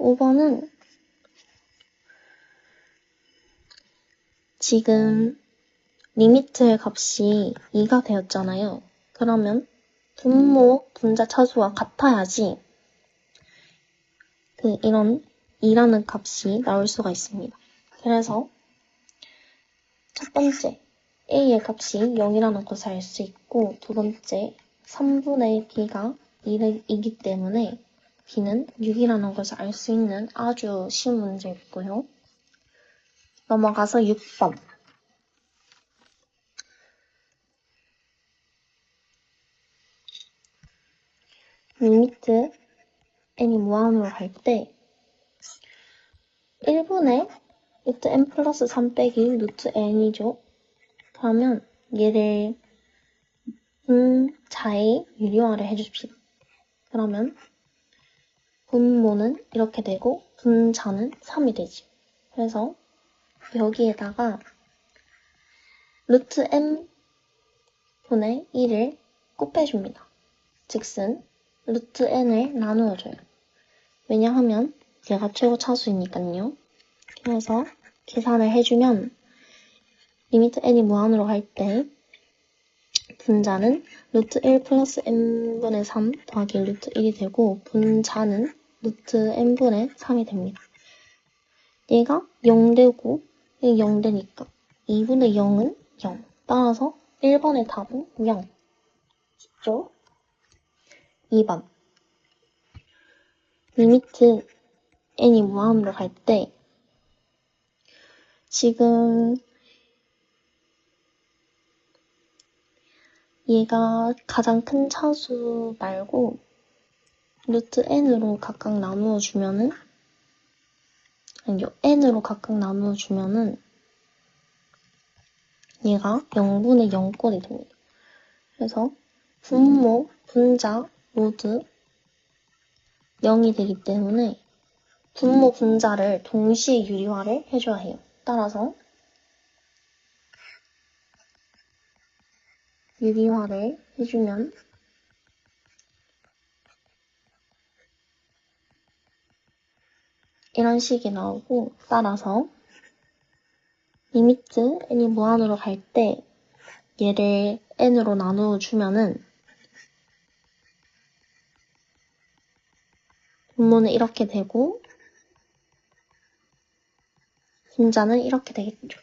5번은 지금 리미트 값이 2가 되었잖아요. 그러면 분모 분자 차수와 같아야지 이런 2라는 값이 나올 수가 있습니다. 그래서 첫 번째 a의 값이 0이라는 것을 알 수 있고, 두 번째 3분의 b가 2이기 때문에 b는 6이라는 것을 알 수 있는 아주 쉬운 문제였고요. 넘어가서 6번. 리미트 n이 무한으로 갈 때 1분의 루트 n 플러스 3 빼기 루트 n이죠. 그러면 얘를 분자의 유리화를 해줍시다. 그러면 분모는 이렇게 되고 분자는 3이 되죠. 그래서 여기에다가 루트 n 분의 1을 곱해줍니다. 즉슨 루트 n을 나누어줘요. 왜냐하면 얘가 최고 차수이니까요. 그래서 계산을 해주면 리미트 n이 무한으로 갈 때 분자는 루트 1 플러스 n분의 3 더하기 루트 1이 되고, 분자는 루트 n분의 3이 됩니다. 얘가 0 되고 얘가 0 되니까 2분의 0은 0. 따라서 1번의 답은 0. 쉽죠? 2번. 리미트 n이 무한으로 갈 때 지금 얘가 가장 큰 차수 말고 루트 n으로 각각 나누어주면은, 아니요, n으로 각각 나누어주면은 얘가 0분의 0꼴이 됩니다. 그래서 분모, 분자 모두 0이 되기 때문에 분모, 분자를 동시에 유리화를 해줘야 해요. 따라서 유리화를 해주면 이런 식이 나오고, 따라서 리미트 n이 무한으로 갈 때 얘를 n으로 나누어 주면은 분모는 이렇게 되고 분자는 이렇게 되겠죠.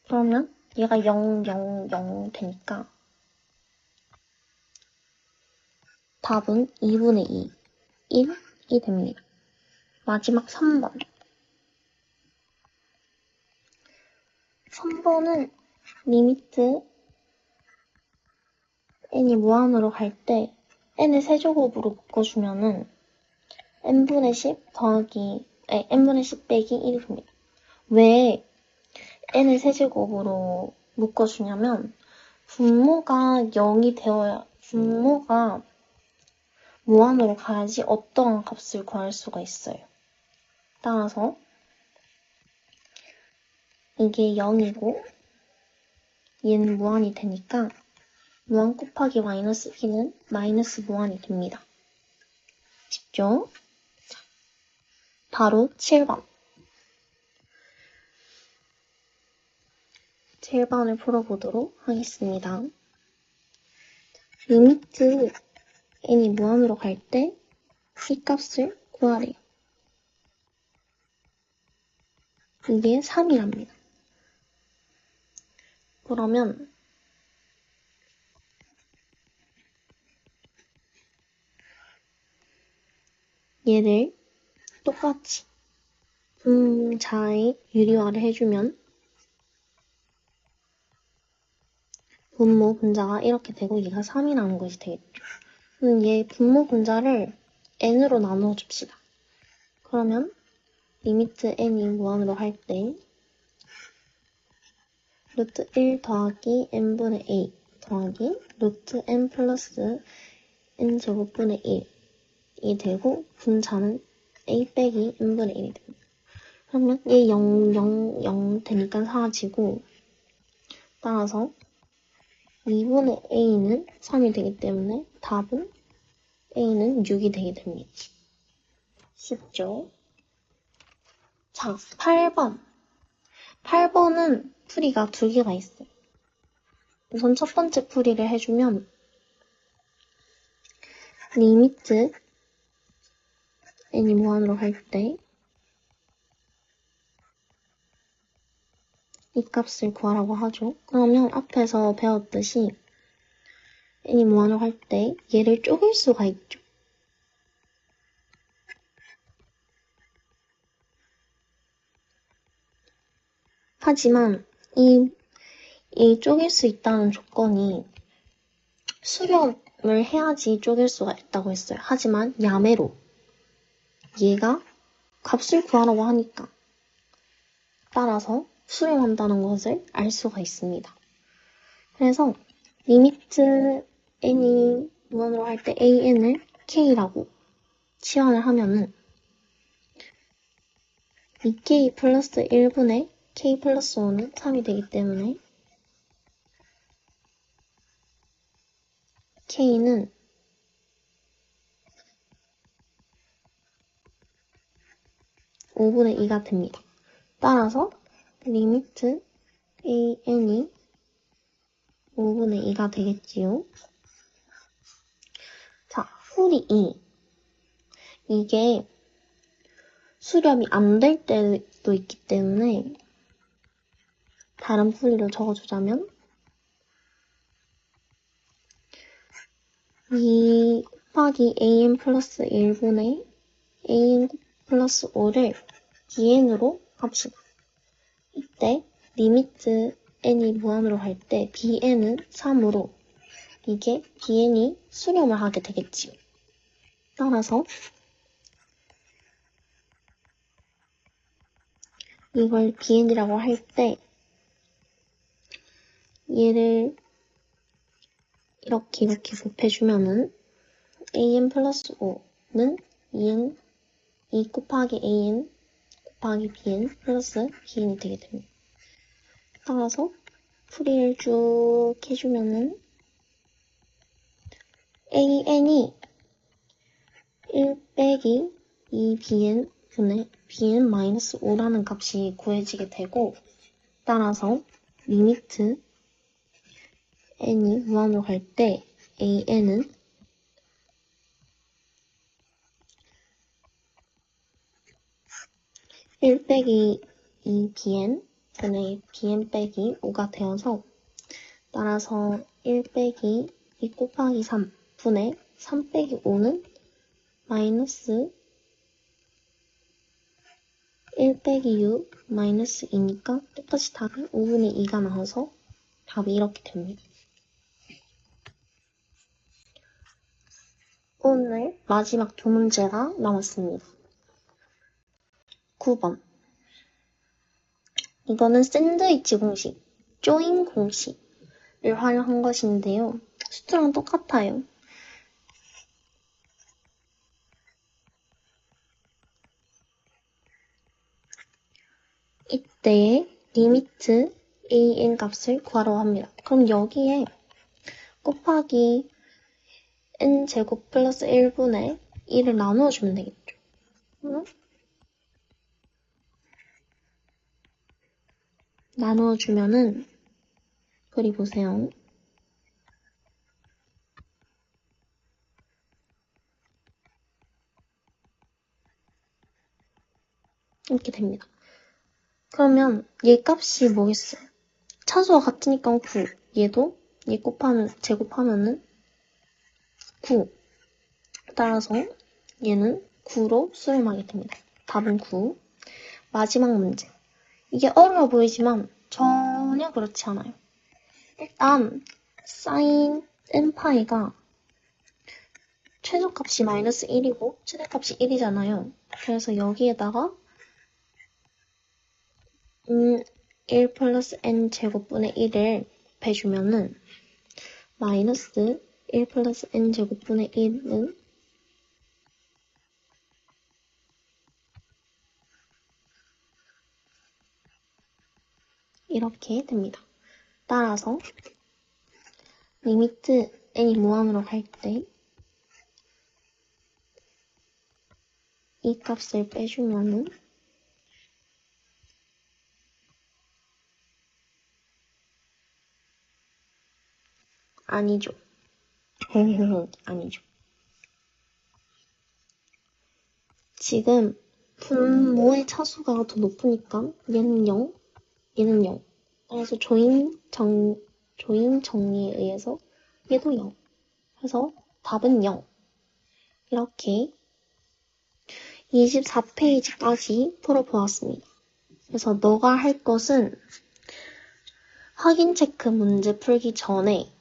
그러면 얘가 0, 0, 0 되니까 답은 2분의 2, 1이 됩니다. 마지막 3번. 3번은 리미트 n이 무한으로 갈 때 n을 세제곱으로 묶어주면은 n분의 10 더하기, n분의 10 빼기 1이 됩니다. 왜 n을 세제곱으로 묶어주냐면 분모가 0이 되어야, 분모가 무한으로 가야지 어떠한 값을 구할 수가 있어요. 따라서 이게 0이고 얘는 무한이 되니까 무한 곱하기 마이너스 b는 마이너스 무한이 됩니다. 쉽죠? 바로 7번. 7번을 풀어보도록 하겠습니다. 리미트 n이 무한으로 갈 때 이 값을 구하래요. 이게 3이랍니다. 그러면 얘를 똑같이 분자의 유리화를 해주면 분모 분자가 이렇게 되고 얘가 3이라는 것이 되겠죠. 그럼 얘 분모 분자를 n으로 나누어 줍시다. 그러면 리미트 n이 무한으로 할 때 루트 1 더하기 n분의 a 더하기 루트 n 플러스 n 제곱분의 1이 되고, 분자는 a 빼기 n분의 1이 됩니다. 그러면 얘 0, 0, 0 되니까 사라지고, 따라서 2분의 a는 3이 되기 때문에 답은 a는 6이 되게 됩니다. 쉽죠? 자, 8번. 8번은 풀이가 두 개가 있어요. 우선 첫 번째 풀이를 해주면 리미트 n이 무한으로 갈 때 이 값을 구하라고 하죠. 그러면 앞에서 배웠듯이 n이 무한으로 갈 때 얘를 쪼갤 수가 있죠. 하지만 이 쪼갤 수 있다는 조건이 수렴을 해야지 쪼갤 수가 있다고 했어요. 하지만 야매로 얘가 값을 구하라고 하니까 따라서 수렴한다는 것을 알 수가 있습니다. 그래서 리미트 n이 무한으로 할 때 an을 k라고 치환을 하면은 2k 플러스 1분의 k 플러스 5는 3이 되기 때문에 k는 5분의 2가 됩니다. 따라서 리미트 an이 5분의 2가 되겠지요. 자, 풀이 2. 이게 수렴이 안 될 때도 있기 때문에 다른 풀이로 적어주자면 2 곱하기 an 플러스 1분의 an 플러스 5를 bn으로 합시다. 이때 리미트 n이 무한으로 갈 때 bn은 3으로 이게 bn이 수렴을 하게 되겠지요. 따라서 이걸 bn이라고 할 때 얘를 이렇게 곱해주면은 an 플러스 5는 2 곱하기 an 곱하기 bn 플러스 bn이 되게 됩니다. 따라서 풀이를 쭉 해주면은 an이 1 빼기 2bn 분의 bn 마이너스 5라는 값이 구해지게 되고 따라서 리미트 n이 무한으로 갈 때 an은 1 빼기 2bn 분의 bn 빼기 5가 되어서 따라서 1 빼기 2 곱하기 3 분의 3 빼기 5는 마이너스 1 빼기 6 마이너스 2니까 똑같이 답이 5분의 2가 나와서 답이 이렇게 됩니다. 오늘 마지막 두 문제가 남았습니다. 9번. 이거는 샌드위치 공식, 조인 공식을 활용한 것인데요. 수트랑 똑같아요. 이때의 리미트 an 값을 구하라고 합니다. 그럼 여기에 곱하기 n제곱 플러스 1분의 1을 나누어주면 되겠죠. 응? 나누어주면은 그리 보세요. 이렇게 됩니다. 그러면 얘 값이 뭐겠어요? 차수와 같으니까 9. 얘도 얘 제곱하면은 9. 따라서 얘는 9로 수렴하게 됩니다. 답은 9. 마지막 문제. 이게 어려워 보이지만 전혀 그렇지 않아요. 일단 sin n파이가 최소값이 마이너스 1이고 최대값이 1이잖아요. 그래서 여기에다가 1 플러스 n 제곱분의 1을 곱해주면은 마이너스 1 플러스 n 제곱분의 1은 이렇게 됩니다. 따라서 리미트 n이 무한으로 갈 때 이 값을 빼주면은 아니죠. 아니죠. 지금 분모의 차수가 더 높으니까 얘는 0, 얘는 0. 그래서 조임 정리에 의해서 얘도 0. 그래서 답은 0. 이렇게 24페이지까지 풀어보았습니다. 그래서 너가 할 것은 확인 체크 문제 풀기 전에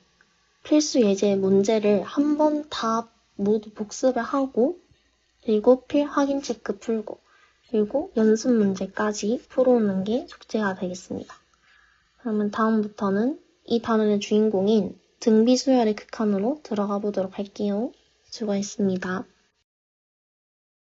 필수 예제 문제를 한 번 다 모두 복습을 하고 그리고 확인 체크 풀고 그리고 연습 문제까지 풀어오는 게 숙제가 되겠습니다. 그러면 다음부터는 이 단원의 주인공인 등비 수열의 극한으로 들어가 보도록 할게요. 수고했습니다.